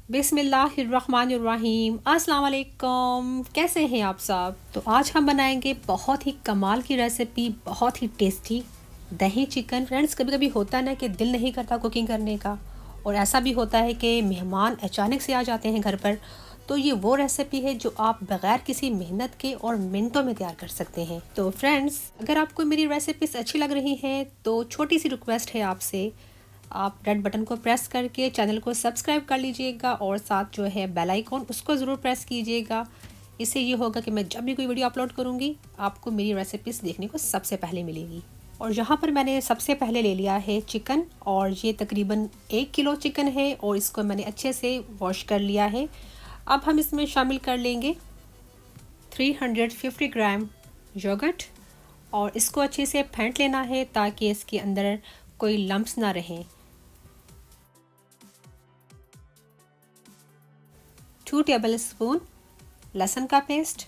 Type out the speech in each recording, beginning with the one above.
बिस्मिल्लाहिर्रहमानिर्रहीम। अस्सलाम वालेकुम। कैसे हैं आप सब? तो आज हम बनाएंगे बहुत ही कमाल की रेसिपी, बहुत ही टेस्टी दही चिकन। फ्रेंड्स, कभी कभी होता है ना कि दिल नहीं करता कुकिंग करने का, और ऐसा भी होता है कि मेहमान अचानक से आ जाते हैं घर पर। तो ये वो रेसिपी है जो आप बगैर किसी मेहनत के और मिनटों में तैयार कर सकते हैं। तो फ्रेंड्स, अगर आपको मेरी रेसिपीज अच्छी लग रही हैं तो छोटी सी रिक्वेस्ट है आपसे, आप रेड बटन को प्रेस करके चैनल को सब्सक्राइब कर लीजिएगा और साथ जो है बेल आइकॉन उसको ज़रूर प्रेस कीजिएगा। इससे ये होगा कि मैं जब भी कोई वीडियो अपलोड करूँगी आपको मेरी रेसिपीज़ देखने को सबसे पहले मिलेगी। और यहाँ पर मैंने सबसे पहले ले लिया है चिकन, और ये तकरीबन 1 किलो चिकन है और इसको मैंने अच्छे से वॉश कर लिया है। अब हम इसमें शामिल कर लेंगे 350 ग्राम योगर्ट, और इसको अच्छे से फेंट लेना है ताकि इसके अंदर कोई लम्प्स ना रहें। 2 टेबलस्पून लहसुन का पेस्ट,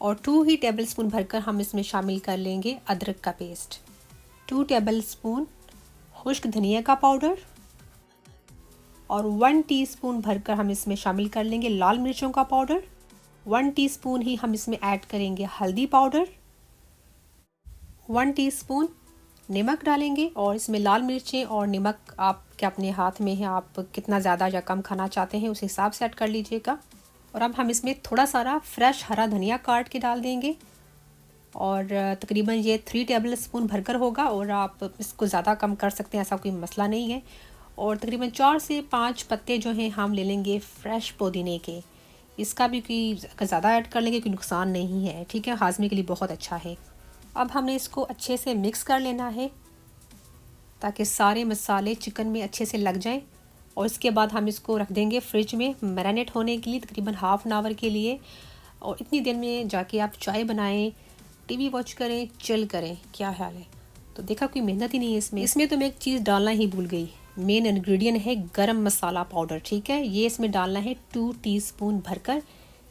और 2 ही टेबलस्पून भरकर हम इसमें शामिल कर लेंगे अदरक का पेस्ट। 2 टेबलस्पून खुश्क धनिया का पाउडर, और 1 टीस्पून भरकर हम इसमें शामिल कर लेंगे लाल मिर्चों का पाउडर। 1 टीस्पून ही हम इसमें ऐड करेंगे हल्दी पाउडर। 1 टीस्पून नमक डालेंगे, और इसमें लाल मिर्चें और नमक आपके अपने हाथ में है, आप कितना ज़्यादा या कम खाना चाहते हैं उस हिसाब से ऐड कर लीजिएगा। और अब हम इसमें थोड़ा सारा फ्रेश हरा धनिया काट के डाल देंगे, और तकरीबन ये 3 टेबलस्पून भरकर होगा, और आप इसको ज़्यादा कम कर सकते हैं, ऐसा कोई मसला नहीं है। और तकरीबन 4 से 5 पत्ते जो हैं हम ले लेंगे फ्रेश पुदीने के। इसका भी कोई ज़्यादा ऐड कर लेंगे कोई नुकसान नहीं है, ठीक है, हाजमे के लिए बहुत अच्छा है। अब हमने इसको अच्छे से मिक्स कर लेना है ताकि सारे मसाले चिकन में अच्छे से लग जाएं, और इसके बाद हम इसको रख देंगे फ्रिज में मैरिनेट होने के लिए तकरीबन हाफ़ एन आवर के लिए। और इतनी देर में जाके आप चाय बनाएं, टीवी वॉच करें, चिल करें। क्या ख्याल है? तो देखा, कोई मेहनत ही नहीं है इसमें तो मैं एक चीज़ डालना ही भूल गई। मेन इंग्रेडिएंट है गरम मसाला पाउडर, ठीक है, ये इसमें डालना है 2 टीस्पून भरकर।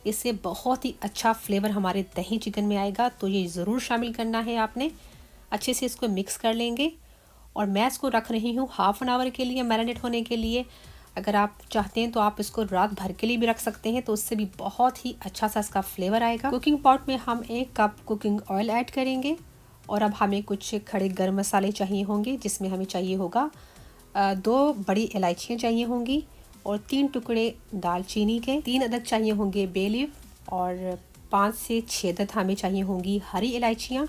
इससे बहुत ही अच्छा फ्लेवर हमारे दही चिकन में आएगा, तो ये ज़रूर शामिल करना है आपने। अच्छे से इसको मिक्स कर लेंगे, और मैं इसको रख रही हूँ हाफ़ एन आवर के लिए मैरिनेट होने के लिए। अगर आप चाहते हैं तो आप इसको रात भर के लिए भी रख सकते हैं, तो उससे भी बहुत ही अच्छा सा इसका फ्लेवर आएगा। कुकिंग पॉट में हम 1 कप कुकिंग ऑयल ऐड करेंगे, और अब हमें कुछ खड़े गर्म मसाले चाहिए होंगे, जिसमें हमें चाहिए होगा 2 बड़ी इलायचियाँ चाहिए होंगी, और 3 टुकड़े दालचीनी के, 3 अदद चाहिए होंगे बे लीफ, और 5 से 6 अदद हमें चाहिए होंगी हरी इलायचियाँ,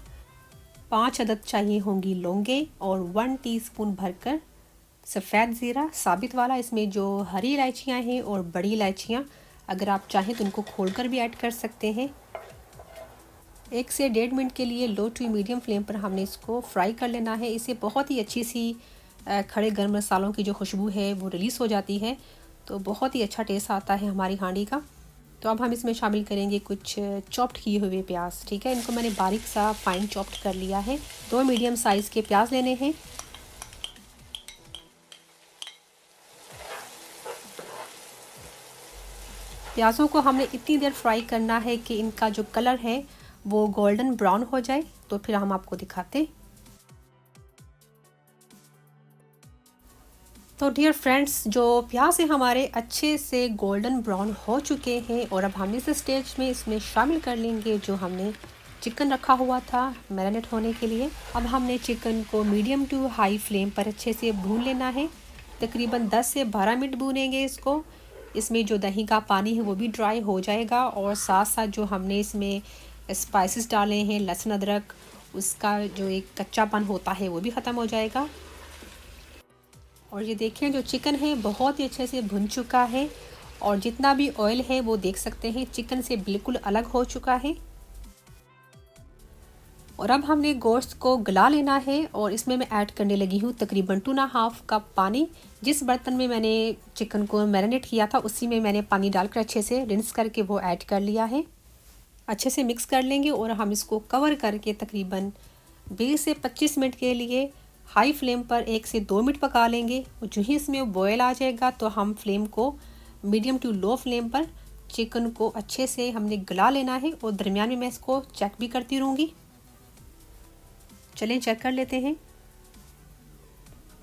5 अदद चाहिए होंगी लौंगे, और 1 टीस्पून भरकर सफ़ेद ज़ीरा साबित वाला। इसमें जो हरी इलायचियाँ हैं और बड़ी इलायचियाँ, अगर आप चाहें तो उनको खोलकर भी ऐड कर सकते हैं। 1 से 1.5 मिनट के लिए लो टू मीडियम फ्लेम पर हमने इसको फ्राई कर लेना है। इससे बहुत ही अच्छी सी खड़े गर्म मसालों की जो खुशबू है वो रिलीज़ हो जाती है, तो बहुत ही अच्छा टेस्ट आता है हमारी हांडी का। तो अब हम इसमें शामिल करेंगे कुछ चॉप्ड किए हुए प्याज, ठीक है, इनको मैंने बारीक सा फाइन चॉप्ड कर लिया है। 2 मीडियम साइज़ के प्याज लेने हैं। प्याज़ों को हमने इतनी देर फ्राई करना है कि इनका जो कलर है वो गोल्डन ब्राउन हो जाए, तो फिर हम आपको दिखाते। तो डियर फ्रेंड्स, जो प्याज है हमारे अच्छे से गोल्डन ब्राउन हो चुके हैं, और अब हम इस स्टेज में इसमें शामिल कर लेंगे जो हमने चिकन रखा हुआ था मैरिनेट होने के लिए। अब हमने चिकन को मीडियम टू हाई फ्लेम पर अच्छे से भून लेना है। तकरीबन 10 से 12 मिनट भूनेंगे इसको। इसमें जो दही का पानी है वो भी ड्राई हो जाएगा, और साथ साथ जो हमने इसमें स्पाइसेस डाले हैं लहसुन अदरक, उसका जो एक कच्चापन होता है वो भी ख़त्म हो जाएगा। और ये देखें, जो चिकन है बहुत ही अच्छे से भुन चुका है, और जितना भी ऑयल है वो देख सकते हैं चिकन से बिल्कुल अलग हो चुका है। और अब हमने गोश्त को गला लेना है, और इसमें मैं ऐड करने लगी हूँ तकरीबन 2.5 कप पानी। जिस बर्तन में मैंने चिकन को मैरिनेट किया था उसी में मैंने पानी डालकर अच्छे से रिंस करके वो ऐड कर लिया है। अच्छे से मिक्स कर लेंगे, और हम इसको कवर करके तकरीबन 20 से 25 मिनट के लिए हाई फ्लेम पर 1 से 2 मिनट पका लेंगे। और जो ही इसमें बॉयल आ जाएगा तो हम फ्लेम को मीडियम टू लो फ्लेम पर चिकन को अच्छे से हमने गला लेना है, और दरमियान में मैं इसको चेक भी करती रहूँगी। चलें चेक कर लेते हैं।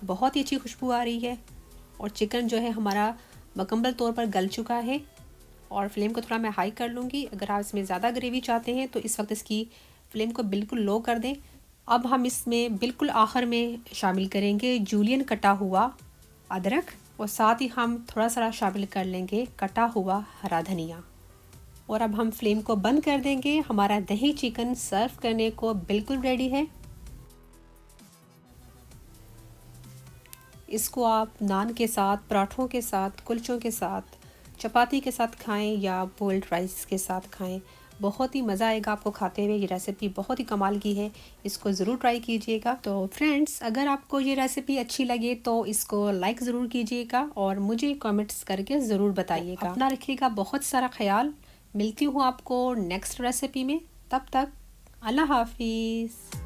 बहुत ही अच्छी खुशबू आ रही है और चिकन जो है हमारा मुकम्मल तौर पर गल चुका है। और फ्लेम को थोड़ा मैं हाई कर लूँगी। अगर आप इसमें ज़्यादा ग्रेवी चाहते हैं तो इस वक्त इसकी फ्लेम को बिल्कुल लो कर दें। अब हम इसमें बिल्कुल आखिर में शामिल करेंगे जूलियन कटा हुआ अदरक और साथ ही हम थोड़ा सा शामिल कर लेंगे कटा हुआ हरा धनिया। और अब हम फ्लेम को बंद कर देंगे। हमारा दही चिकन सर्व करने को बिल्कुल रेडी है। इसको आप नान के साथ, पराठों के साथ, कुलचों के साथ, चपाती के साथ खाएं या बोल्ड राइस के साथ खाएं। बहुत ही मज़ा आएगा आपको खाते हुए। ये रेसिपी बहुत ही कमाल की है, इसको ज़रूर ट्राई कीजिएगा। तो फ्रेंड्स, अगर आपको ये रेसिपी अच्छी लगे तो इसको लाइक ज़रूर कीजिएगा और मुझे कमेंट्स करके ज़रूर बताइएगा। अपना रखिएगा बहुत सारा ख्याल। मिलती हूँ आपको नेक्स्ट रेसिपी में। तब तक अल्लाह हाफिज़।